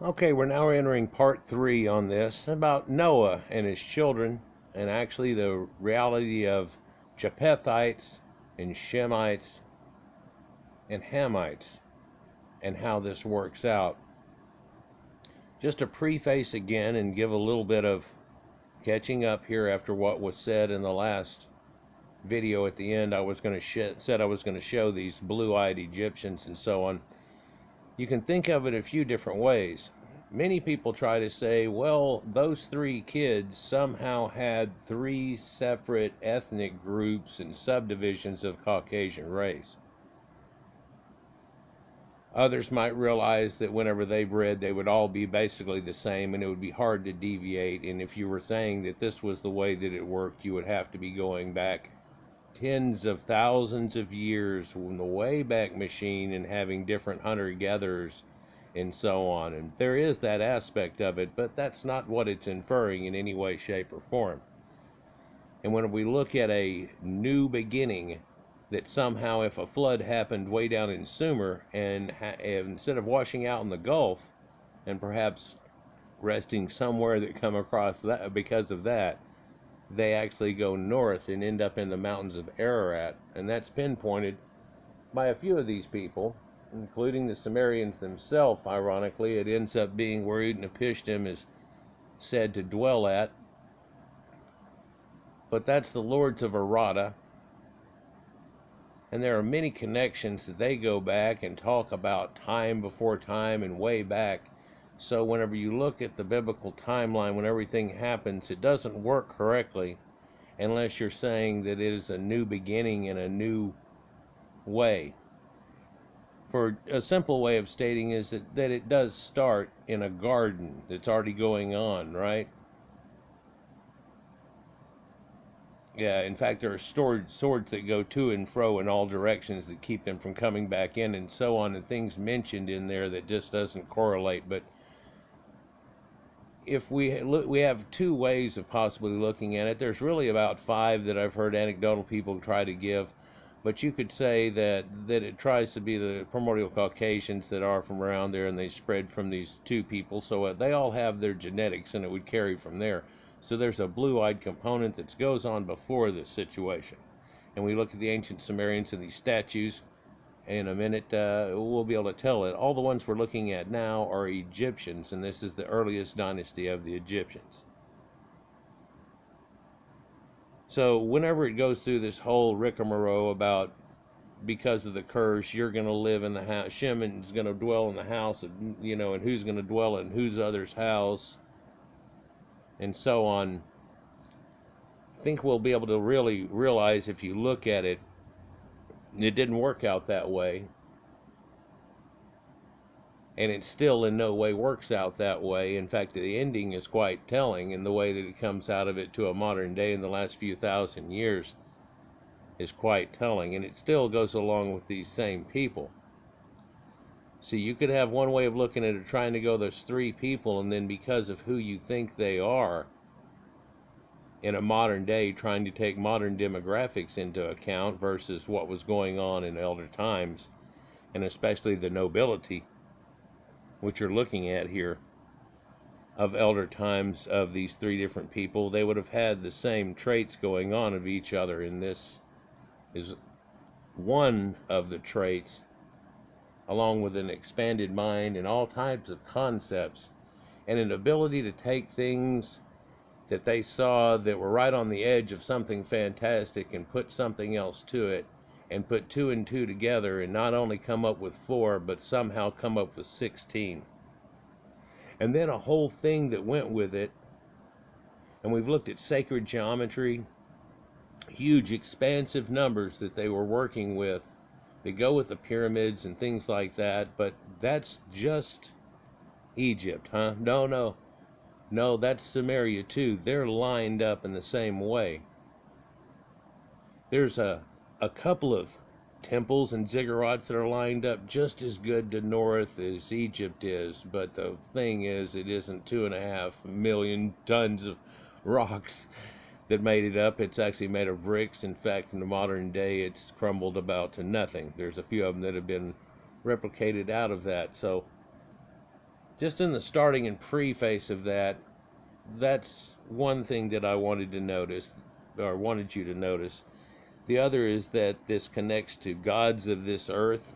Okay, we're now entering part 3 on this about Noah and his children, and actually the reality of Japethites and Shemites and Hamites and how this works out. Just to preface again and give a little bit of catching up here after what was said in the last video at the end. I was going to said I was going to show these blue-eyed Egyptians and so on. You can think of it a few different ways. Many people try to say, well, those 3 kids somehow had 3 separate ethnic groups and subdivisions of Caucasian race. Others might realize that whenever they bred, they would all be basically the same and it would be hard to deviate. And if you were saying that this was the way that it worked, you would have to be going back tens of thousands of years from the Wayback Machine and having different hunter-gatherers and so on. And there is that aspect of it, but that's not what it's inferring in any way, shape, or form. And when we look at a new beginning, that somehow if a flood happened way down in Sumer and instead of washing out in the Gulf and perhaps resting somewhere that come across that because of that, they actually go north and end up in the mountains of Ararat, and that's pinpointed by a few of these people, including the Sumerians themselves. Ironically, it ends up being where Utnapishtim is said to dwell at, but that's the lords of Arata, and there are many connections that they go back and talk about time before time and way back. So whenever you look at the biblical timeline, when everything happens, it doesn't work correctly unless you're saying that it is a new beginning in a new way. For a simple way of stating is that it does start in a garden that's already going on, right? Yeah, in fact, there are swords that go to and fro in all directions that keep them from coming back in and so on, and things mentioned in there that just doesn't correlate. But if we look, we have 2 ways of possibly looking at it. There's really about 5 that I've heard anecdotal people try to give, but you could say that it tries to be the primordial Caucasians that are from around there, and they spread from these 2 people, so they all have their genetics, and it would carry from there. So there's a blue-eyed component that goes on before this situation. And we look at the ancient Sumerians and these statues. In a minute, we'll be able to tell it. All the ones we're looking at now are Egyptians, and this is the earliest dynasty of the Egyptians. So whenever it goes through this whole rigmarole about because of the curse, you're going to live in the house, Shemin's going to dwell in the house, and who's going to dwell in whose other's house, and so on. I think we'll be able to really realize if you look at it, it didn't work out that way. And it still in no way works out that way. In fact, the ending is quite telling, and the way that it comes out of it to a modern day in the last few thousand years is quite telling. And it still goes along with these same people. So you could have one way of looking at it, trying to go those 3 people, and then because of who you think they are, in a modern day, trying to take modern demographics into account versus what was going on in elder times, and especially the nobility, which you're looking at here, of elder times of these 3 different people. They would have had the same traits going on of each other, and this is one of the traits, along with an expanded mind and all types of concepts, and an ability to take things that they saw that were right on the edge of something fantastic and put something else to it, and put 2 and 2 together, and not only come up with 4, but somehow come up with 16. And then a whole thing that went with it. And we've looked at sacred geometry, huge expansive numbers that they were working with that go with the pyramids and things like that. But that's just Egypt, huh? No, that's Samaria too. They're lined up in the same way. There's a couple of temples and ziggurats that are lined up just as good to north as Egypt is, but the thing is, it isn't 2.5 million tons of rocks that made it up. It's actually made of bricks. In fact, in the modern day, it's crumbled about to nothing. There's a few of them that have been replicated out of that. So just in the starting and preface of that, that's one thing that I wanted to notice, or wanted you to notice. The other is that this connects to gods of this earth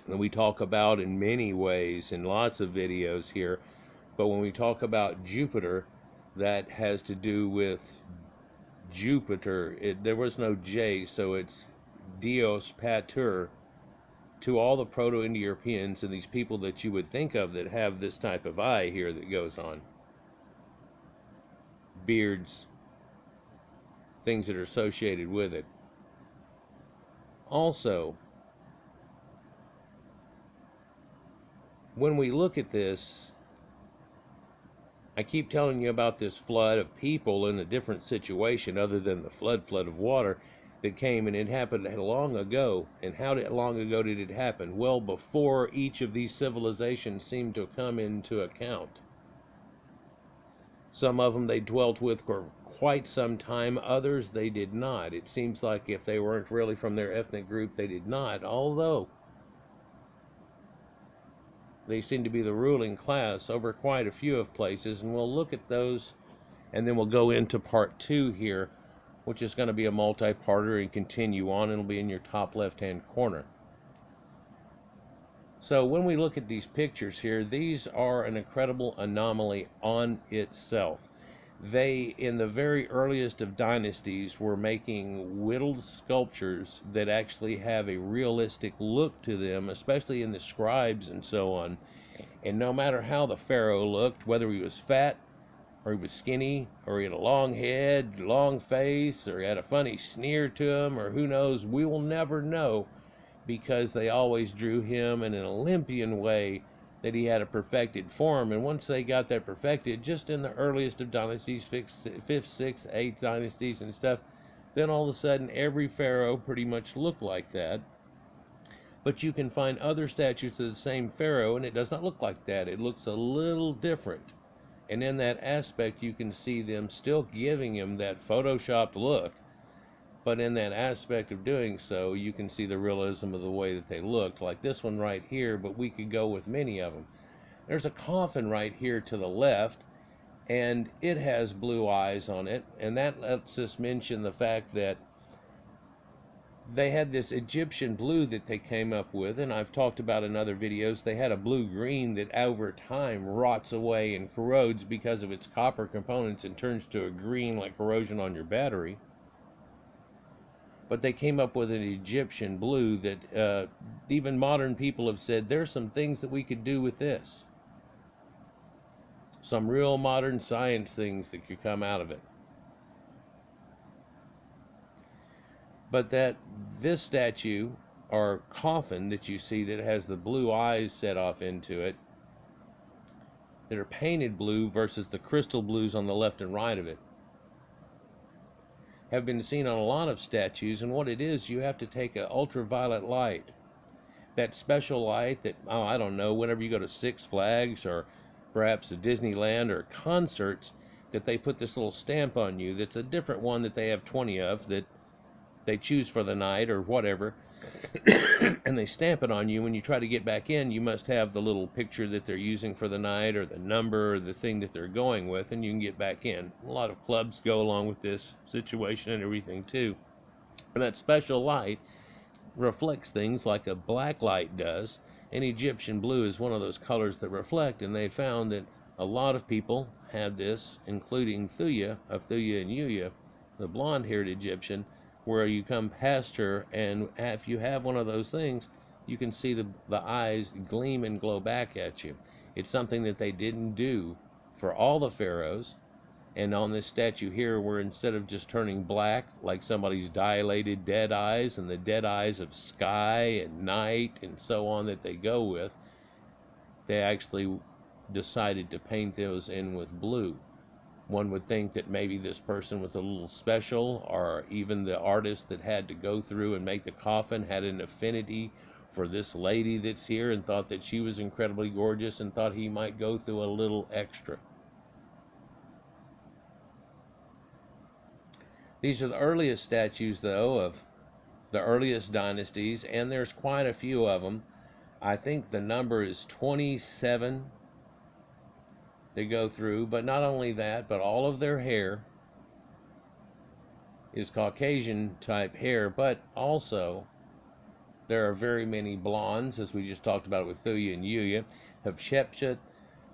that we talk about in many ways in lots of videos here. But when we talk about Jupiter, that has to do with Jupiter. There was no J, so it's Dios Pater to all the Proto-Indo-Europeans and these people that you would think of that have this type of eye here that goes on. Beards, things that are associated with it. Also, when we look at this, I keep telling you about this flood of people in a different situation other than the flood of water that came, and it happened long ago. And how long ago did it happen? Well, before each of these civilizations seemed to come into account. Some of them they dwelt with for quite some time, others they did not. It seems like if they weren't really from their ethnic group, they did not, although they seem to be the ruling class over quite a few of places, and we'll look at those, and then we'll go into part 2 here, which is going to be a multi-parter and continue on. It'll be in your top left-hand corner. So when we look at these pictures here, these are an incredible anomaly on itself. They, in the very earliest of dynasties, were making whittled sculptures that actually have a realistic look to them, especially in the scribes and so on. And no matter how the pharaoh looked, whether he was fat or he was skinny, or he had a long head, long face, or he had a funny sneer to him, or who knows, we will never know, because they always drew him in an Olympian way, that he had a perfected form. And once they got that perfected, just in the earliest of dynasties, 5th, 6th, 8th dynasties and stuff, then all of a sudden every pharaoh pretty much looked like that. But you can find other statues of the same pharaoh, and it does not look like that. It looks a little different. And in that aspect, you can see them still giving him that photoshopped look. But in that aspect of doing so, you can see the realism of the way that they looked, like this one right here, but we could go with many of them. There's a coffin right here to the left, and it has blue eyes on it, and that lets us mention the fact that they had this Egyptian blue that they came up with, and I've talked about in other videos. They had a blue-green that over time rots away and corrodes because of its copper components and turns to a green like corrosion on your battery. But they came up with an Egyptian blue that even modern people have said there's some things that we could do with this. Some real modern science things that could come out of it. But that this statue or coffin that you see that has the blue eyes set off into it, that are painted blue versus the crystal blues on the left and right of it, have been seen on a lot of statues. And what it is, you have to take an ultraviolet light, that special light that, oh, I don't know, whenever you go to Six Flags or perhaps to Disneyland or concerts, that they put this little stamp on you that's a different one that they have 20 of that they choose for the night or whatever, and they stamp it on you. When you try to get back in, you must have the little picture that they're using for the night or the number or the thing that they're going with, and you can get back in. A lot of clubs go along with this situation and everything too. And that special light reflects things like a black light does, and Egyptian blue is one of those colors that reflect, and they found that a lot of people had this, including Thuya of Thuya and Yuya, the blonde-haired Egyptian, where you come past her, and if you have one of those things, you can see the eyes gleam and glow back at you. It's something that they didn't do for all the pharaohs. And on this statue here, where instead of just turning black like somebody's dilated dead eyes and the dead eyes of sky and night and so on that they go with, they actually decided to paint those in with blue. One would think that maybe this person was a little special, or even the artist that had to go through and make the coffin had an affinity for this lady that's here and thought that she was incredibly gorgeous and thought he might go through a little extra. These are the earliest statues, though, of the earliest dynasties, and there's quite a few of them. I think the number is 27 they go through, but not only that, but all of their hair is Caucasian type hair, but also there are very many blondes, as we just talked about with Thuya and Yuya. Hatshepsut,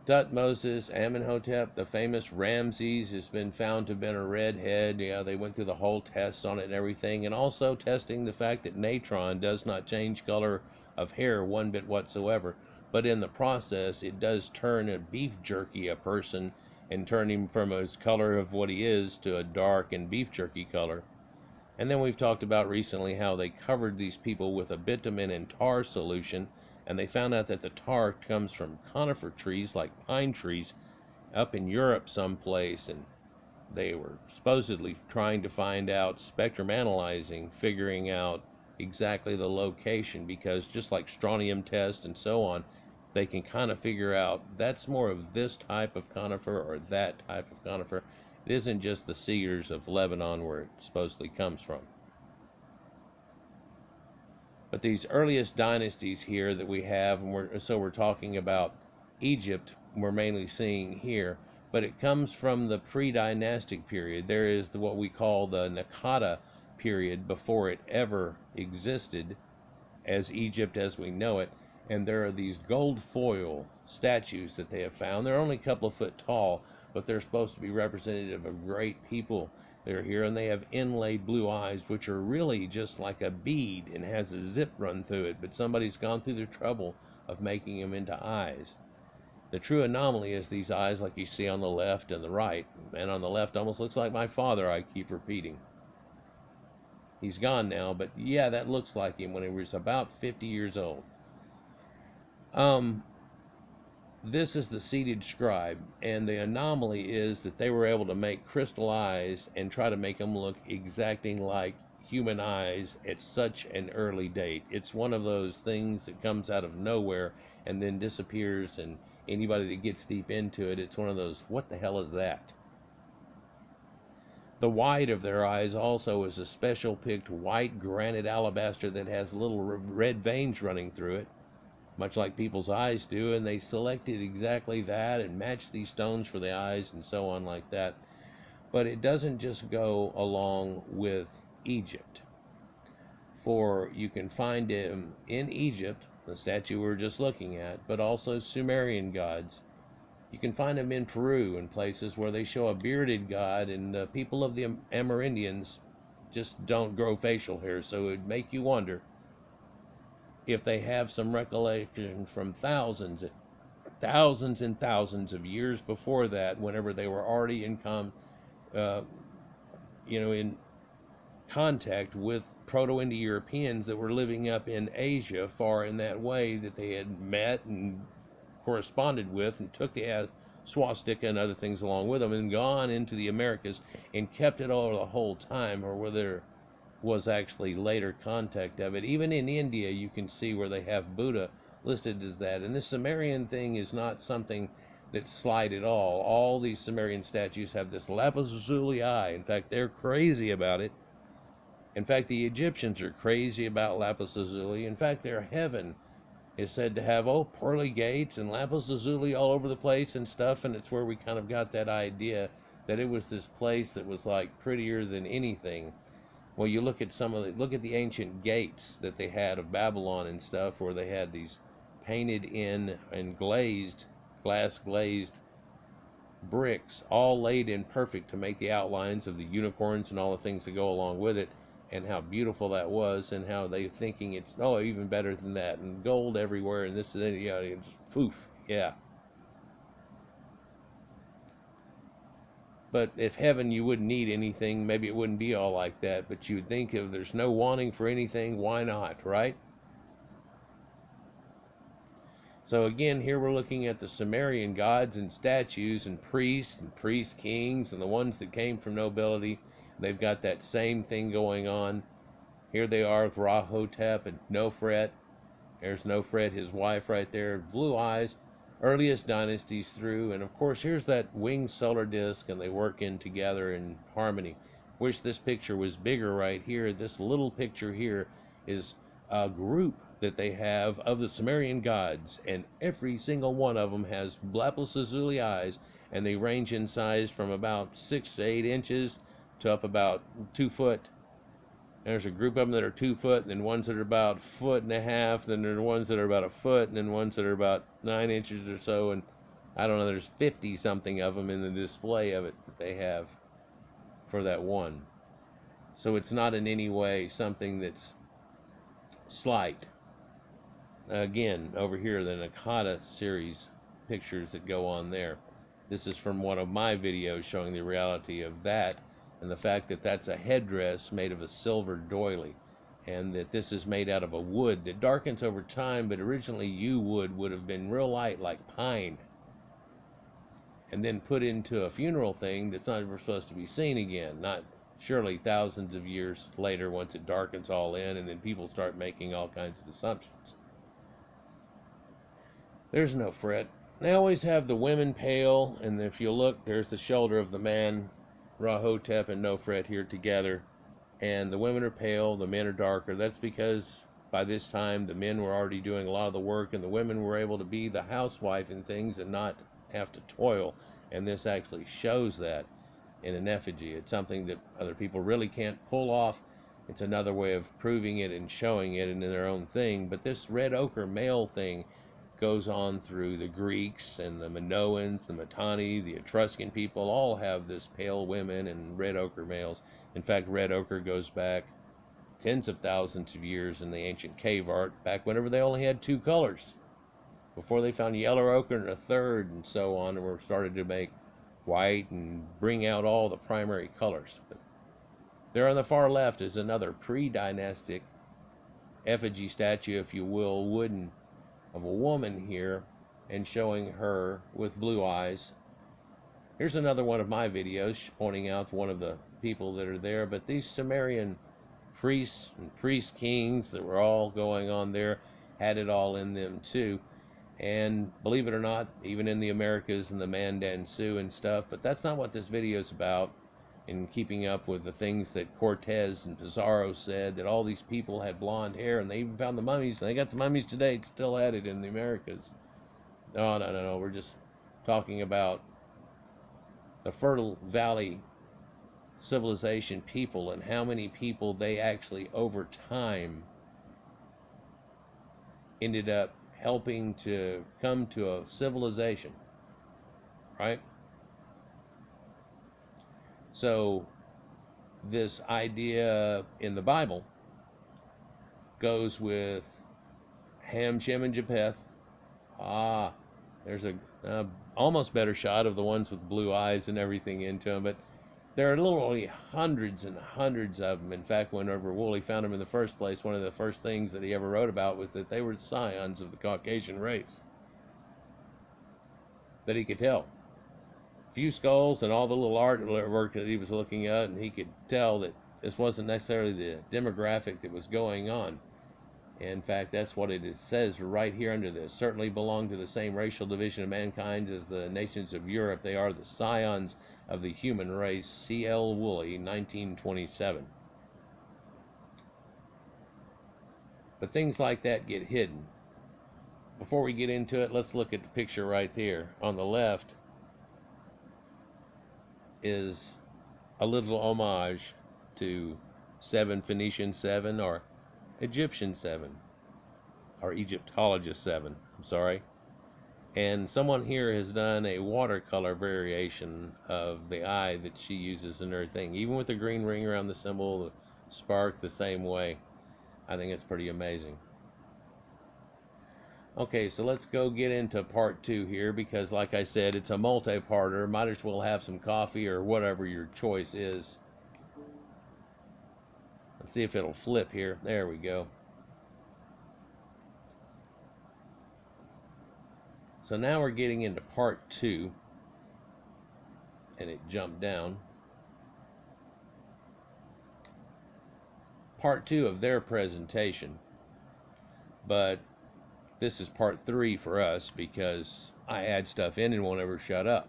Tutmosis, Amenhotep, the famous Ramses has been found to have been a redhead. Yeah, they went through the whole test on it and everything, and also testing the fact that natron does not change color of hair one bit whatsoever. But in the process, it does turn a beef jerky a person and turn him from his color of what he is to a dark and beef jerky color. And then we've talked about recently how they covered these people with a bitumen and tar solution, and they found out that the tar comes from conifer trees like pine trees up in Europe someplace, and they were supposedly trying to find out, spectrum analyzing, figuring out exactly the location, because just like strontium test and so on, they can kind of figure out that's more of this type of conifer or that type of conifer. It isn't just the cedars of Lebanon where it supposedly comes from. But these earliest dynasties here that we have, and we're talking about Egypt, we're mainly seeing here, but it comes from the pre-dynastic period. There is what we call the Naqada period before it ever existed as Egypt as we know it, and there are these gold foil statues that they have found. They're only a couple of foot tall, but they're supposed to be representative of great people that are here, and they have inlaid blue eyes, which are really just like a bead and has a zip run through it, but somebody's gone through the trouble of making them into eyes. The true anomaly is these eyes like you see on the left and the right, and on the left almost looks like my father, I keep repeating. He's gone now, but yeah, that looks like him when he was about 50 years old. This is the seated scribe, and the anomaly is that they were able to make crystal eyes and try to make them look exacting like human eyes at such an early date. It's one of those things that comes out of nowhere and then disappears, and anybody that gets deep into it, it's one of those, what the hell is that? The white of their eyes also is a special picked white granite alabaster that has little red veins running through it, much like people's eyes do, and they selected exactly that and matched these stones for the eyes and so on like that. But it doesn't just go along with Egypt, for you can find him in Egypt, the statue we were just looking at, but also Sumerian gods. You can find them in Peru and places where they show a bearded god, and the people of the Amerindians just don't grow facial hair, so it would make you wonder if they have some recollection from thousands and thousands of years before that, whenever they were already in in contact with Proto-Indo-Europeans that were living up in Asia, far in that way, that they had met and corresponded with and took the swastika and other things along with them and gone into the Americas and kept it all the whole time, or whether there was actually later contact of it. Even in India, you can see where they have Buddha listed as that. And this Sumerian thing is not something that's slight at all. All these Sumerian statues have this lapis lazuli eye. In fact, they're crazy about it. In fact, the Egyptians are crazy about lapis lazuli. In fact, their heaven is said to have pearly gates and lapis lazuli all over the place and stuff, and it's where we kind of got that idea that it was this place that was like prettier than anything. Well, you look at look at the ancient gates that they had of Babylon and stuff, where they had these painted in and glass glazed bricks, all laid in perfect to make the outlines of the unicorns and all the things that go along with it, and how beautiful that was, and how they thinking it's even better than that, and gold everywhere, and this and that, just poof, yeah. But if heaven, you wouldn't need anything, maybe it wouldn't be all like that, but you would think if there's no wanting for anything, why not, right? So again, here we're looking at the Sumerian gods and statues and priest kings and the ones that came from nobility. They've got that same thing going on. Here they are with Rahotep and Nofret. There's Nofret, his wife right there, blue eyes, earliest dynasties through. And of course, here's that winged solar disk, and they work in together in harmony. Wish this picture was bigger right here. This little picture here is a group that they have of the Sumerian gods, and every single one of them has lapis lazuli eyes, and they range in size from about 6 to 8 inches to up about 2 foot. There's a group of them that are 2 foot, and then ones that are about 1.5 feet, then there are ones that are about 1 foot, and then ones that are about 9 inches or so, and I don't know, there's 50 something of them in the display of it that they have for that one. So it's not in any way something that's slight. Again, over here, the Nakata series pictures that go on there. This is from one of my videos showing the reality of that, and the fact that that's a headdress made of a silver doily, and that this is made out of a wood that darkens over time, but originally yew wood would have been real light like pine, and then put into a funeral thing that's not ever supposed to be seen again, not surely thousands of years later once it darkens all in, and then people start making all kinds of assumptions. There's no fret. They always have the women pale, and if you look, there's the shoulder of the man, Rahotep and Nofret here together, and the women are pale, the men are darker. That's because by this time the men were already doing a lot of the work, and the women were able to be the housewife and things and not have to toil, and this actually shows that in an effigy. It's something that other people really can't pull off. It's another way of proving it and showing it in their own thing. But this red ochre male thing goes on through the Greeks and the Minoans, the Mitanni, the Etruscan people, all have this pale women and red ochre males. In fact, red ochre goes back tens of thousands of years in the ancient cave art, back whenever they only had 2 colors, before they found yellow ochre and a third and so on, and were started to make white and bring out all the primary colors. But there on the far left is another pre-dynastic effigy statue, if you will, wooden, of a woman here, and showing her with blue eyes. Here's another one of my videos pointing out one of the people that are there, but these Sumerian priests and priest kings that were all going on there had it all in them too. And believe it or not, even in the Americas and the Mandan Sioux and stuff, but that's not what this video is about. In keeping up with the things that Cortez and Pizarro said, that all these people had blonde hair, and they even found the mummies, and they got the mummies today, it's still at it in the Americas. No, we're just talking about the Fertile Valley civilization people and how many people they actually over time ended up helping to come to a civilization, right? So this idea in the Bible goes with Ham, Shem, and Japheth. There's a almost better shot of the ones with blue eyes and everything into them, but there are literally hundreds and hundreds of them. In fact, whenever Woolley found them in the first place, one of the first things that he ever wrote about was that they were scions of the Caucasian race, that he could tell. Few skulls and all the little artwork that he was looking at, and he could tell that this wasn't necessarily the demographic that was going on. In fact, that's what it says right here under this. Certainly belong to the same racial division of mankind as the nations of Europe. They are the scions of the human race. C.L. Woolley, 1927. But things like that get hidden. Before we get into it, let's look at the picture right there. On the left is a little homage to 7 Phoenician 7 or Egyptian 7 or Egyptologist 7, I'm sorry. And someone here has done a watercolor variation of the eye that she uses in her thing, even with the green ring around the symbol, the spark the same way. I think it's pretty amazing. Okay, so let's go get into part 2 here, because like I said, it's a multi-parter. Might as well have some coffee or whatever your choice is. Let's see if it'll flip here. There we go. So now we're getting into part 2, and it jumped down. Part 2 of their presentation, but this is part 3 for us because I add stuff in and won't ever shut up.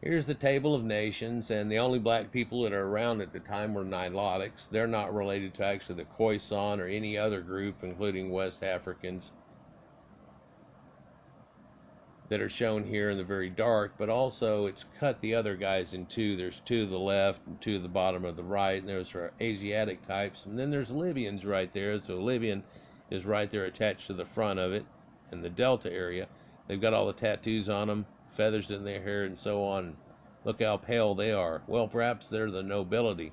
Here's the table of nations, and the only black people that are around at the time were Nilotics. They're not related to actually the Khoisan or any other group, including West Africans, that are shown here in the very dark, but also it's cut the other guys in two. There's two to the left and two to the bottom of the right, and there's our Asiatic types, and then there's Libyans right there. So Libyan is right there attached to the front of it in the delta area. They've got all the tattoos on them, feathers in their hair, and so on. Look how pale they are. Well, perhaps they're the nobility,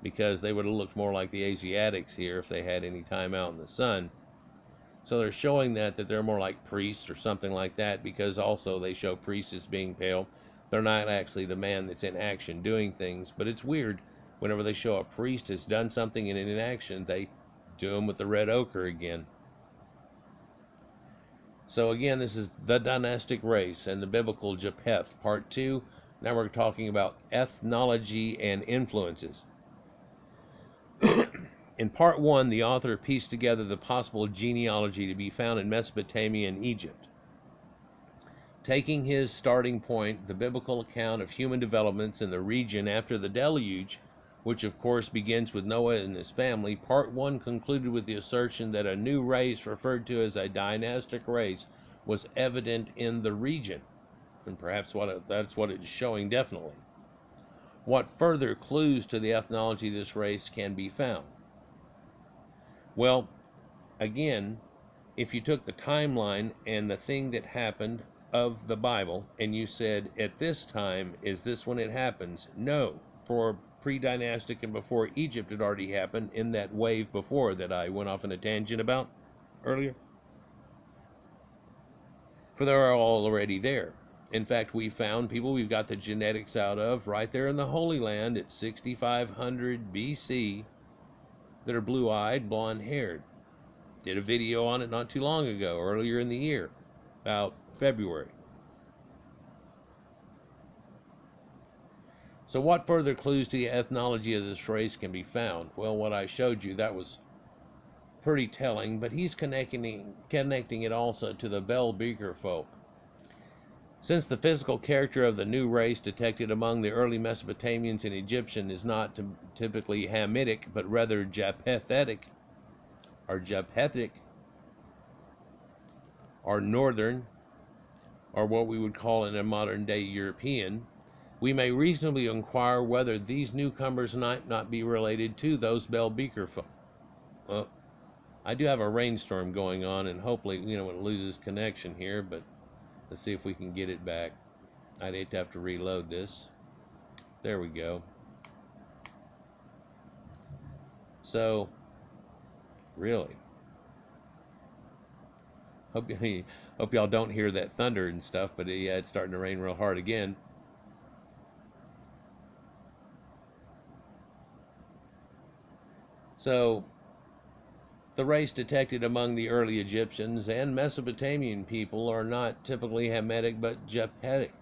because they would have looked more like the Asiatics here if they had any time out in the sun. So they're showing that they're more like priests or something like that, because also they show priests as being pale. They're not actually the man that's in action doing things, but it's weird. Whenever they show a priest has done something and in action, they do him with the red ochre again. So again, this is the dynastic race and the biblical Japheth, part 2. Now we're talking about ethnology and influences. In part 1, the author pieced together the possible genealogy to be found in Mesopotamia and Egypt. Taking his starting point, the biblical account of human developments in the region after the deluge, which of course begins with Noah and his family, part 1 concluded with the assertion that a new race referred to as a dynastic race was evident in the region. And perhaps that's what it's showing definitely. What further clues to the ethnology of this race can be found? Well, again, if you took the timeline and the thing that happened of the Bible and you said, at this time, is this when it happens? No, for pre-dynastic and before Egypt had already happened in that wave before that I went off on a tangent about earlier. For they're all already there. In fact, we found people we've got the genetics out of right there in the Holy Land at 6500 BC that are blue-eyed, blonde-haired. Did a video on it not too long ago, earlier in the year, about February. So what further clues to the ethnology of this race can be found? Well, what I showed you, that was pretty telling, but he's connecting it also to the Bell Beaker folk. Since the physical character of the new race detected among the early Mesopotamians and Egyptians is not typically Hamitic, but rather Japethitic, or Northern, or what we would call in a modern day European, we may reasonably inquire whether these newcomers might not be related to those Bell Beaker folk. Well, I do have a rainstorm going on, and hopefully, it loses connection here, but let's see if we can get it back. I'd hate to have to reload this. There we go. So, really, hope y'all don't hear that thunder and stuff, but yeah, it's starting to rain real hard again. So, the race detected among the early Egyptians and Mesopotamian people are not typically Hamitic but Japhetic.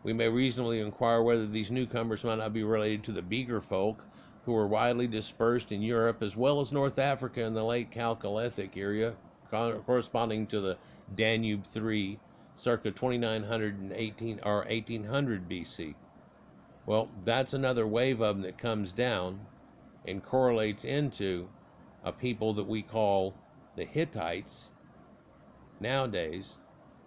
We may reasonably inquire whether these newcomers might not be related to the Beaker folk, who were widely dispersed in Europe as well as North Africa in the late Chalcolithic area, corresponding to the Danube III, circa 2918 or 1800 BC. Well, that's another wave of them that comes down and correlates into a people that we call the Hittites nowadays,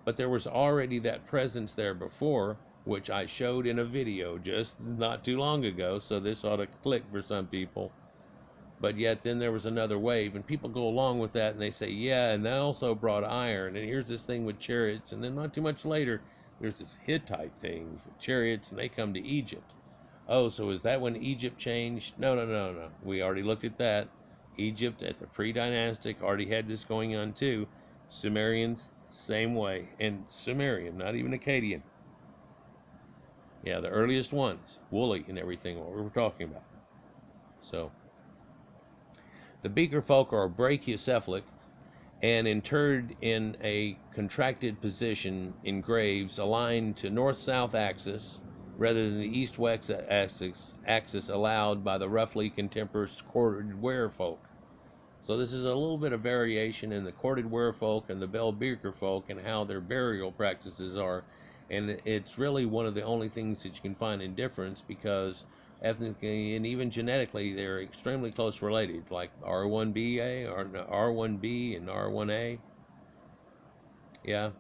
but there was already that presence there before, which I showed in a video just not too long ago, so this ought to click for some people. But yet then there was another wave, and people go along with that and they say, yeah, and they also brought iron, and here's this thing with chariots, and then not too much later there's this Hittite thing with chariots, and they come to Egypt. Oh, so is that when Egypt changed? No. We already looked at that. Egypt at the pre-dynastic already had this going on too. Sumerians, same way. And Sumerian, not even Akkadian. Yeah, the earliest ones. Woolly and everything, what we were talking about. So, the Beaker folk are brachiocephalic and interred in a contracted position in graves aligned to north-south axis rather than the east-west axis allowed by the roughly contemporaneous corded ware folk. So this is a little bit of variation in the corded ware folk and the Bell Beaker folk and how their burial practices are. And it's really one of the only things that you can find in difference, because ethnically and even genetically they're extremely close related, like R1BA or R1B and R1A. Yeah.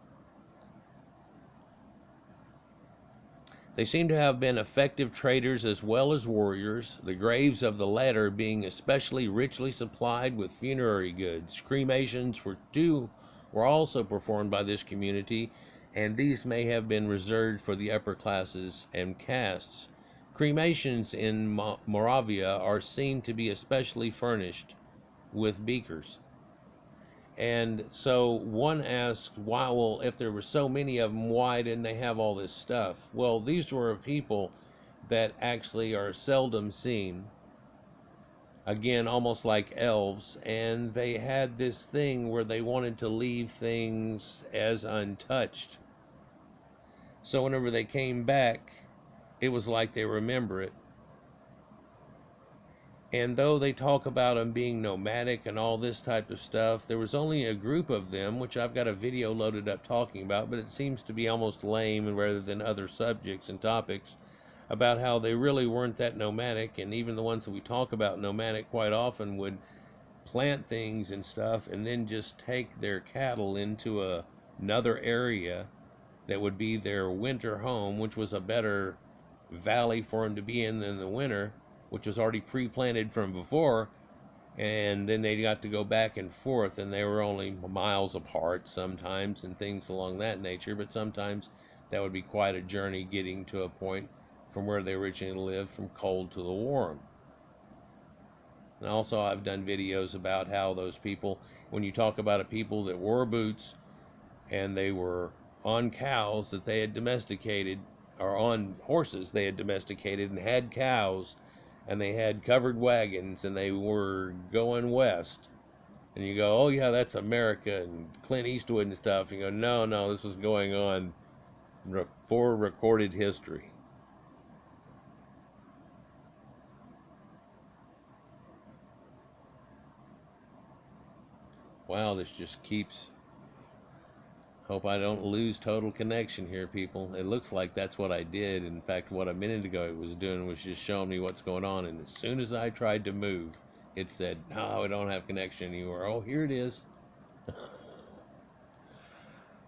They seem to have been effective traders as well as warriors, the graves of the latter being especially richly supplied with funerary goods. Cremations were also performed by this community, and these may have been reserved for the upper classes and castes. Cremations in Moravia are seen to be especially furnished with beakers. And so one asked, why, well, if there were so many of them, why didn't they have all this stuff? Well, these were people that actually are seldom seen. Again, almost like elves. And they had this thing where they wanted to leave things as untouched. So whenever they came back, it was like they remember it. And though they talk about them being nomadic and all this type of stuff, there was only a group of them, which I've got a video loaded up talking about, but it seems to be almost lame rather than other subjects and topics, about how they really weren't that nomadic. And even the ones that we talk about nomadic quite often would plant things and stuff and then just take their cattle into another area that would be their winter home, which was a better valley for them to be in than the winter, which was already pre-planted from before. And then they got to go back and forth, and they were only miles apart sometimes and things along that nature, but sometimes that would be quite a journey getting to a point from where they originally lived, from cold to the warm. And also I've done videos about how those people, when you talk about a people that wore boots and they were on cows that they had domesticated, or on horses they had domesticated and had cows, and they had covered wagons and they were going west. And you go, oh yeah, that's America and Clint Eastwood and stuff. You go, no, no, this was going on for recorded history. Wow, this just keeps... Hope I don't lose total connection here, people. It looks like that's what I did. In fact, what a minute ago it was doing was just showing me what's going on. And as soon as I tried to move, it said, no, we don't have connection anymore. Oh, here it is.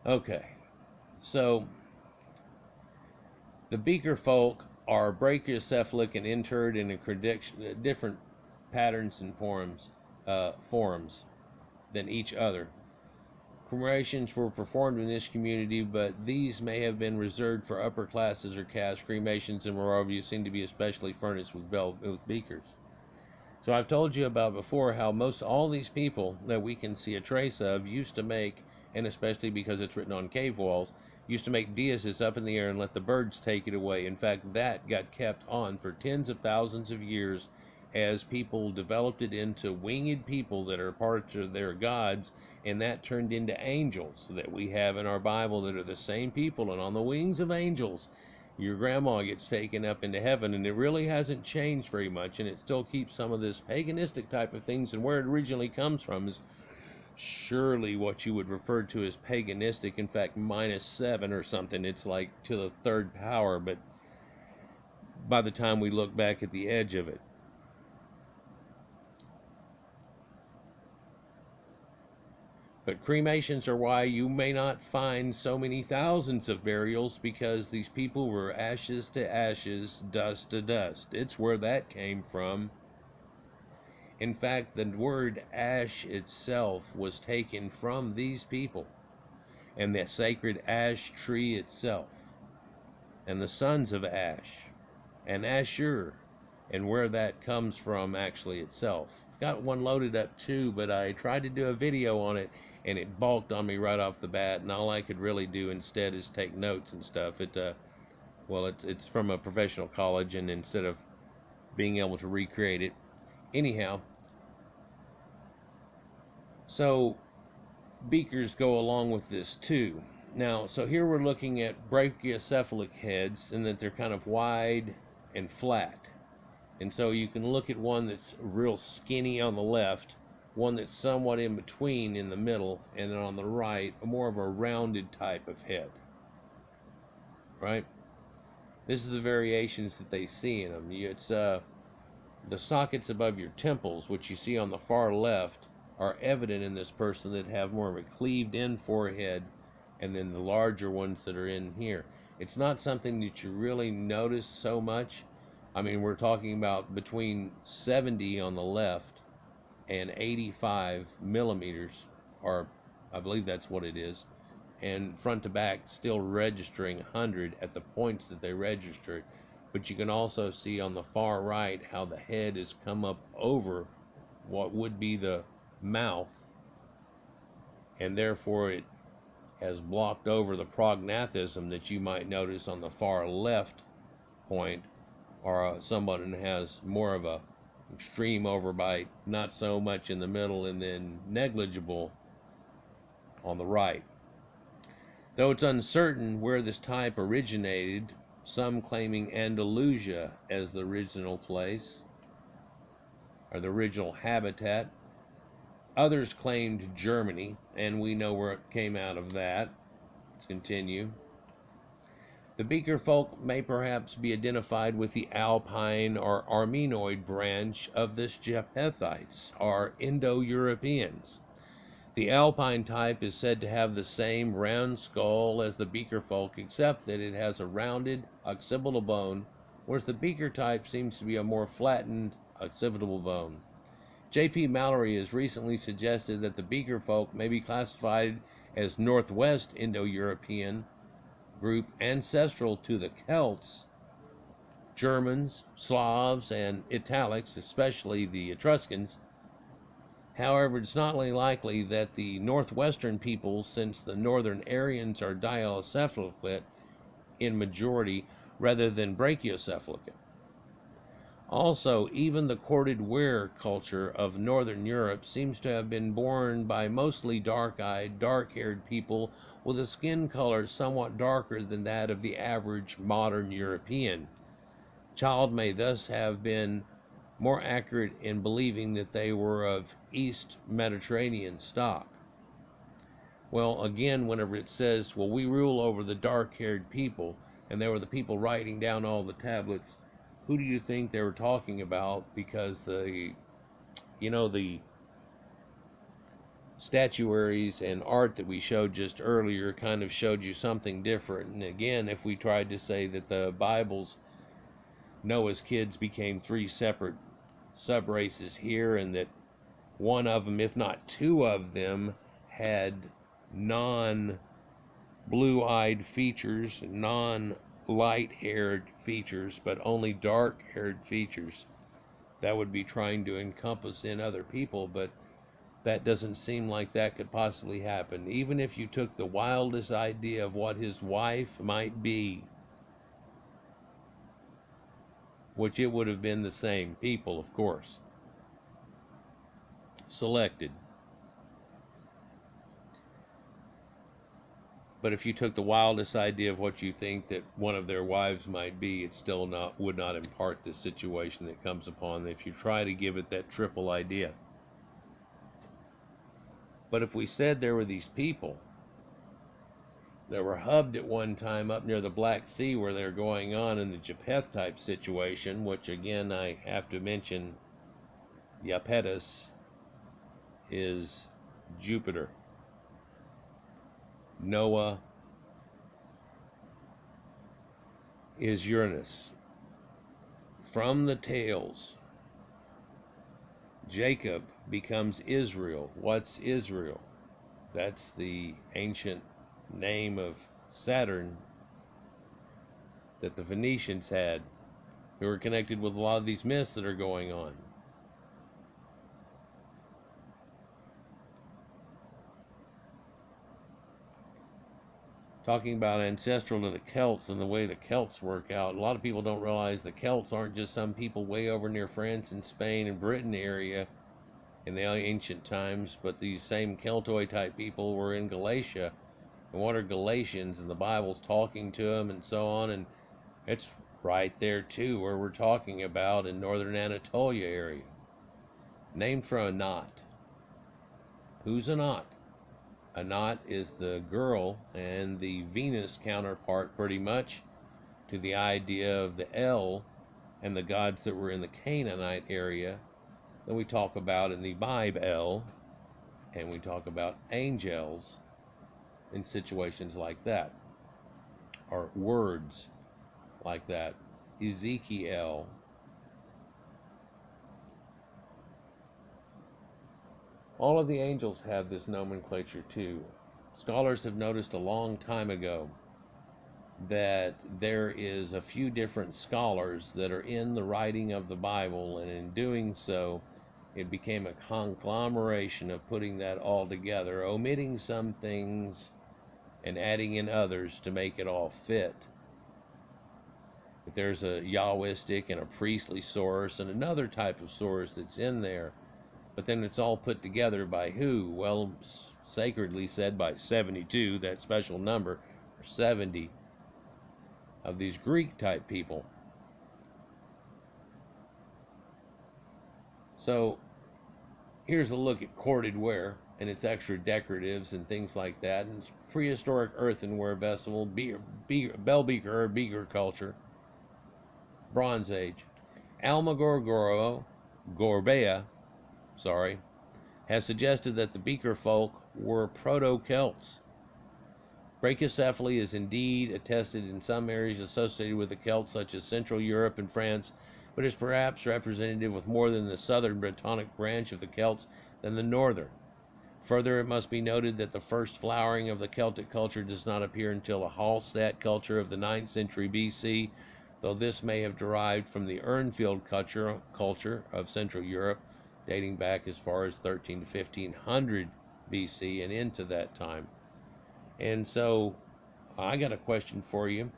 Okay. So, the beaker folk are brachiocephalic and interred in different patterns and forms than each other. Cremations were performed in this community, but these may have been reserved for upper classes or castes. Cremations in Moravia seem to be especially furnished with beakers. So I've told you about before how most all these people that we can see a trace of used to make, and especially because it's written on cave walls, used to make daises up in the air and let the birds take it away. In fact, that got kept on for tens of thousands of years as people developed it into winged people that are part of their gods, and that turned into angels that we have in our Bible that are the same people, and on the wings of angels your grandma gets taken up into heaven. And it really hasn't changed very much, and it still keeps some of this paganistic type of things, and where it originally comes from is surely what you would refer to as paganistic. In fact, -7 or something, it's like to the third power, but by the time we look back at the edge of it. But cremations are why you may not find so many thousands of burials, because these people were ashes to ashes, dust to dust. It's where that came from. In fact, the word ash itself was taken from these people, and the sacred ash tree itself, and the sons of Ash, and Ashur, and where that comes from actually itself. I've got one loaded up too, but I tried to do a video on it, and it balked on me right off the bat, and all I could really do instead is take notes and stuff. It's from a professional college, and instead of being able to recreate it, anyhow. So beakers go along with this too. Now, so here we're looking at brachiocephalic heads, and that they're kind of wide and flat. And so you can look at one that's real skinny on the left, one that's somewhat in between in the middle, and then on the right, more of a rounded type of head. right? This is the variations that they see in them. It's the sockets above your temples, which you see on the far left, are evident in this person that have more of a cleaved-in forehead, and then the larger ones that are in here. It's not something that you really notice so much. I mean, we're talking about between 70 on the left and 85 millimeters, or I believe that's what it is, and front to back still registering 100 at the points that they registered. But you can also see on the far right how the head has come up over what would be the mouth, and therefore it has blocked over the prognathism that you might notice on the far left point, or someone has more of a extreme overbite, not so much in the middle, and then negligible on the right. Though it's uncertain where this type originated, some claiming Andalusia as the original place, or the original habitat. Others claimed Germany, and we know where it came out of that. Let's continue. The Beaker folk may perhaps be identified with the Alpine or Armenoid branch of the Japethites, or Indo-Europeans. The Alpine type is said to have the same round skull as the Beaker folk, except that it has a rounded occipital bone, whereas the Beaker type seems to be a more flattened occipital bone. J.P. Mallory has recently suggested that the Beaker folk may be classified as Northwest Indo-European group ancestral to the Celts, Germans, Slavs, and Italics, especially the Etruscans. However, it's not only likely that the northwestern peoples, since the northern Aryans are diocephalic in majority rather than brachiocephalic. Also, even the corded ware culture of northern Europe seems to have been borne by mostly dark-eyed, dark-haired people with a skin color somewhat darker than that of the average modern European. Child may thus have been more accurate in believing that they were of East Mediterranean stock. Well, again, whenever it says, well, we rule over the dark-haired people, and they were the people writing down all the tablets, who do you think they were talking about? Because the statuaries and art that we showed just earlier kind of showed you something different. And again, if we tried to say that the Bible's Noah's kids became three separate sub-races here, and that one of them, if not two of them, had non-blue-eyed features, non-light-haired features, but only dark-haired features, that would be trying to encompass in other people, but that doesn't seem like that could possibly happen. Even if you took the wildest idea of what his wife might be, which it would have been the same people, of course, selected. But if you took the wildest idea of what you think that one of their wives might be, it still would not impart the situation that comes upon them if you try to give it that triple idea. But if we said there were these people that were hubbed at one time up near the Black Sea where they're going on in the Japheth type situation, which again I have to mention, Japetus is Jupiter. Noah is Uranus. From the tails, Jacob becomes Israel. What's Israel? That's the ancient name of Saturn that the Phoenicians had, who are connected with a lot of these myths that are going on. Talking about ancestral to the Celts and the way the Celts work out, a lot of people don't realize the Celts aren't just some people way over near France and Spain and Britain area in the ancient times, but these same Celtoid type people were in Galatia. And what are Galatians? And the Bible's talking to them and so on, and it's right there too where we're talking about in northern Anatolia area. Named from a knot. Who's a knot? Anat is the girl and the Venus counterpart, pretty much, to the idea of the El and the gods that were in the Canaanite area that we talk about in the Bible, and we talk about angels in situations like that, or words like that. Ezekiel. All of the angels have this nomenclature too. Scholars have noticed a long time ago that there is a few different scholars that are in the writing of the Bible, and in doing so, it became a conglomeration of putting that all together, omitting some things and adding in others to make it all fit. But there's a Yahwistic and a priestly source and another type of source that's in there, but then it's all put together by who? Well, sacredly said by 72, that special number, or 70, of these Greek type people. So here's a look at corded ware and its extra decoratives and things like that, and it's prehistoric earthenware vessel, bell beaker or beaker culture, Bronze Age. Gorbea, has suggested that the beaker folk were proto-Celts. Brachycephaly is indeed attested in some areas associated with the Celts, such as Central Europe and France, but is perhaps representative with more than the southern Brittonic branch of the Celts than the northern. Further, it must be noted that the first flowering of the Celtic culture does not appear until the Hallstatt culture of the 9th century BC, though this may have derived from the Urnfield culture of Central Europe, dating back as far as 13 to 1500 BC and into that time. And so I got a question for you.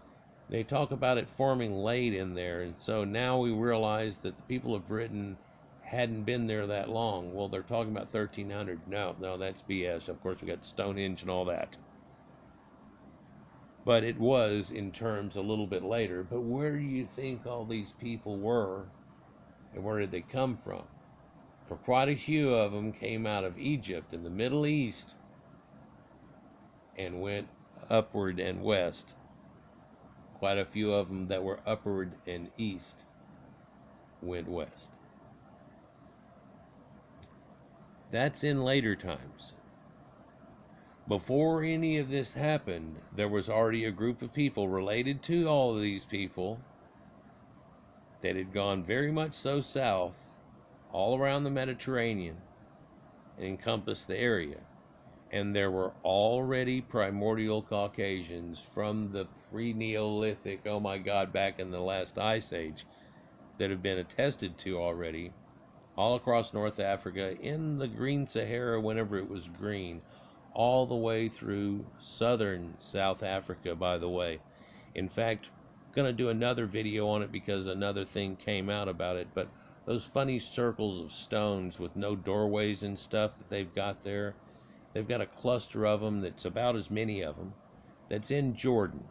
They talk about it forming late in there, and so now we realize that the people of Britain hadn't been there that long. Well, they're talking about 1300. No, that's BS. Of course, we got Stonehenge and all that. But it was, in terms, a little bit later. But where do you think all these people were, and where did they come from? For quite a few of them came out of Egypt and the Middle East and went upward and west. Quite a few of them that were upward and east went west. That's in later times. Before any of this happened, there was already a group of people related to all of these people that had gone very much so south, all around the Mediterranean, and encompassed the area. And there were already primordial Caucasians from the pre-Neolithic, oh my God, back in the last ice age, that have been attested to already, all across North Africa, in the green Sahara whenever it was green, all the way through southern South Africa, by the way. In fact, I'm going to do another video on it because another thing came out about it, but those funny circles of stones with no doorways and stuff that they've got there, they've got a cluster of them that's about as many of them that's in Jordan.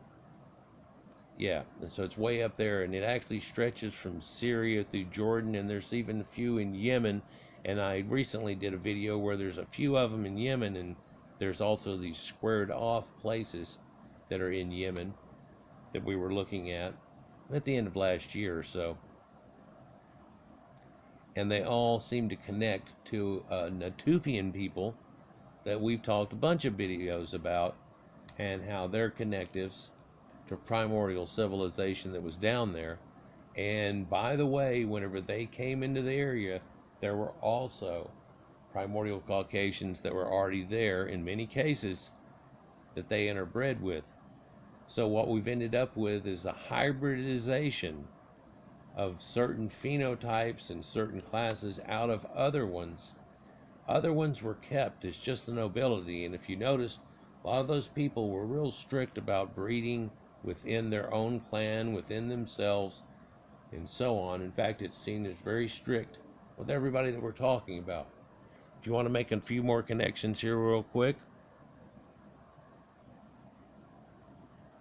Yeah, and so it's way up there, and it actually stretches from Syria through Jordan, and there's even a few in Yemen. And I recently did a video where there's a few of them in Yemen, and there's also these squared off places that are in Yemen that we were looking at the end of last year or so. And they all seem to connect to Natufian people that we've talked a bunch of videos about, and how they're connectives to primordial civilization that was down there. And by the way, whenever they came into the area, there were also primordial Caucasians that were already there in many cases that they interbred with. So what we've ended up with is a hybridization of certain phenotypes and certain classes out of other ones. Other ones were kept as just the nobility, and if you notice, a lot of those people were real strict about breeding within their own clan, within themselves, and so on. In fact, it's seen as very strict with everybody that we're talking about. If you want to make a few more connections here real quick,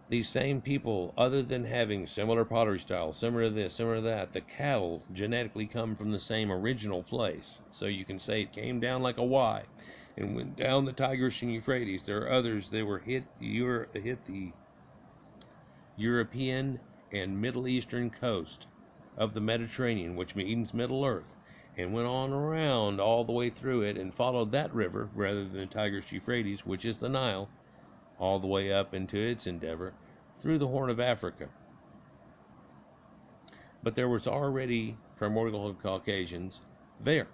these same people, other than having similar pottery style, similar to this, similar to that, the cattle genetically come from the same original place. So you can say it came down like a Y. and went down the Tigris and Euphrates. There are others that were hit the European and Middle Eastern coast of the Mediterranean, which means Middle Earth, and went on around all the way through it and followed that river rather than the Tigris Euphrates, which is the Nile, all the way up into its endeavor through the Horn of Africa. But there was already primordial Caucasians there.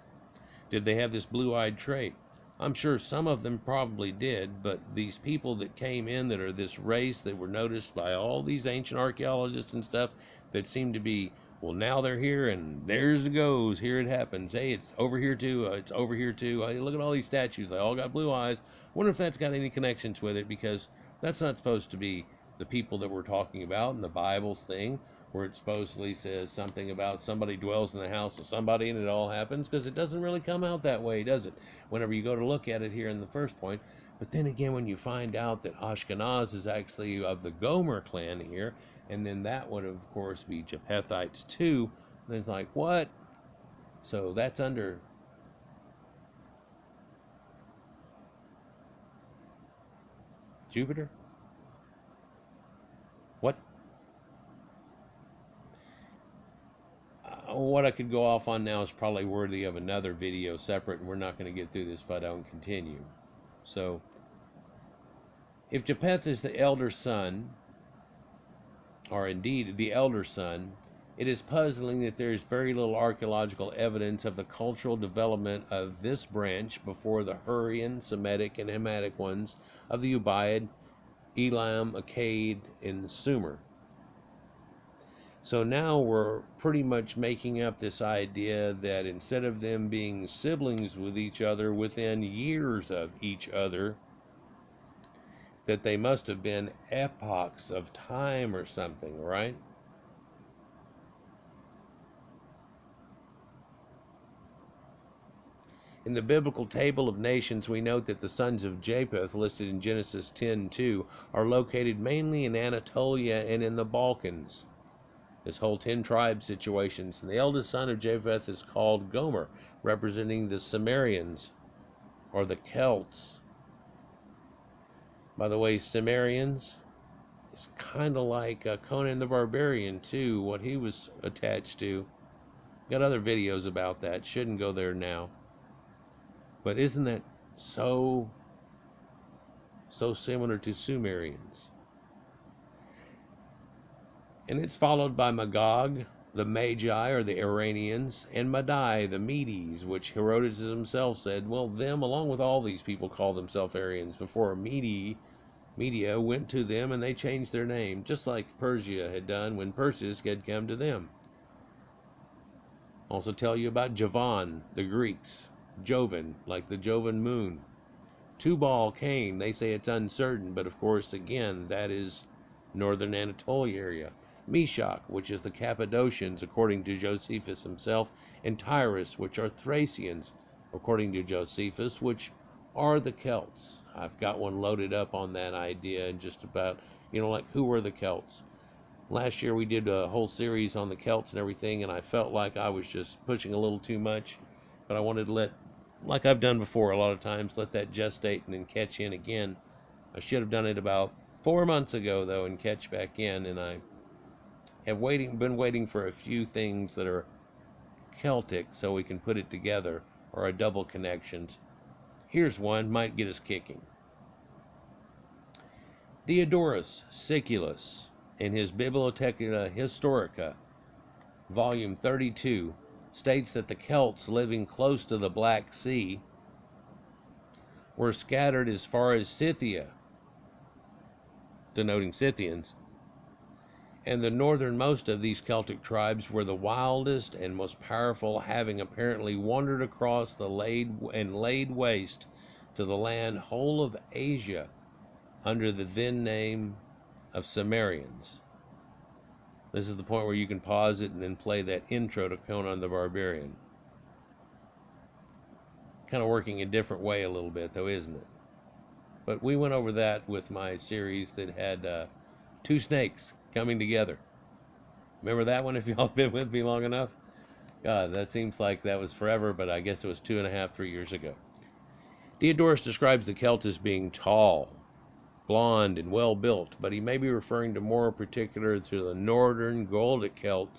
Did they have this blue-eyed trait? I'm sure some of them probably did, but these people that came in that are this race that were noticed by all these ancient archaeologists and stuff that seem to be, well, now they're here and there's it goes, here it happens. Hey, it's over here too, it's over here too. Hey, look at all these statues, they all got blue eyes. Wonder if that's got any connections with it, because that's not supposed to be the people that we're talking about in the Bible's thing, where it supposedly says something about somebody dwells in the house of somebody and it all happens, because it doesn't really come out that way, does it? Whenever you go to look at it here in the first point. But then again, when you find out that Ashkenaz is actually of the Gomer clan here, and then that would of course be Japethites too, then it's like, what? So that's under Jupiter? What? What I could go off on now is probably worthy of another video separate, and we're not going to get through this if I don't continue. So, if Japheth is the elder son, or indeed the elder son, it is puzzling that there is very little archaeological evidence of the cultural development of this branch before the Hurrian, Semitic, and Hamitic ones of the Ubaid, Elam, Akkad, and Sumer. So now we're pretty much making up this idea that instead of them being siblings with each other within years of each other, that they must have been epochs of time or something, right? In the biblical table of nations, we note that the sons of Japheth, listed in Genesis 10:2, are located mainly in Anatolia and in the Balkans. This whole 10 tribe situations. And the eldest son of Japheth is called Gomer, representing the Cimmerians, or the Celts. By the way, Cimmerians is kind of like Conan the Barbarian, too, what he was attached to. Got other videos about that. Shouldn't go there now. But isn't that so similar to Sumerians? And it's followed by Magog, the Magi, or the Iranians, and Madai, the Medes, which Herodotus himself said, well, them, along with all these people, call themselves Aryans before Media went to them and they changed their name, just like Persia had done when Perseus had come to them. Also tell you about Javan, the Greeks, Jovan, like the Jovan moon. Tubal Cain, they say it's uncertain, but of course, again, that is northern Anatolia area. Meshach, which is the Cappadocians, according to Josephus himself, and Tyrus, which are Thracians, according to Josephus, which are the Celts. I've got one loaded up on that idea, and just about, like, who were the Celts? Last year we did a whole series on the Celts and everything, and I felt like I was just pushing a little too much, but I wanted to let, like I've done before a lot of times, let that gestate and then catch in again. I should have done it about 4 months ago, though, and catch back in, and I have been waiting for a few things that are Celtic so we can put it together, or a double connections. Here's one, might get us kicking. Diodorus Siculus, in his Bibliotheca Historica, volume 32, states that the Celts living close to the Black Sea were scattered as far as Scythia, denoting Scythians, and the northernmost of these Celtic tribes were the wildest and most powerful, having apparently wandered across the laid waste to the land whole of Asia under the then name of Cimmerians. This is the point where you can pause it and then play that intro to Conan the Barbarian. Kind of working a different way a little bit, though, isn't it? But we went over that with my series that had two snakes coming together. Remember that one, if y'all have been with me long enough? God, that seems like that was forever, but I guess it was 2.5, 3 years ago. Diodorus describes the Celt as being tall, blond, and well built, but he may be referring to more particular to the northern Goldic Celts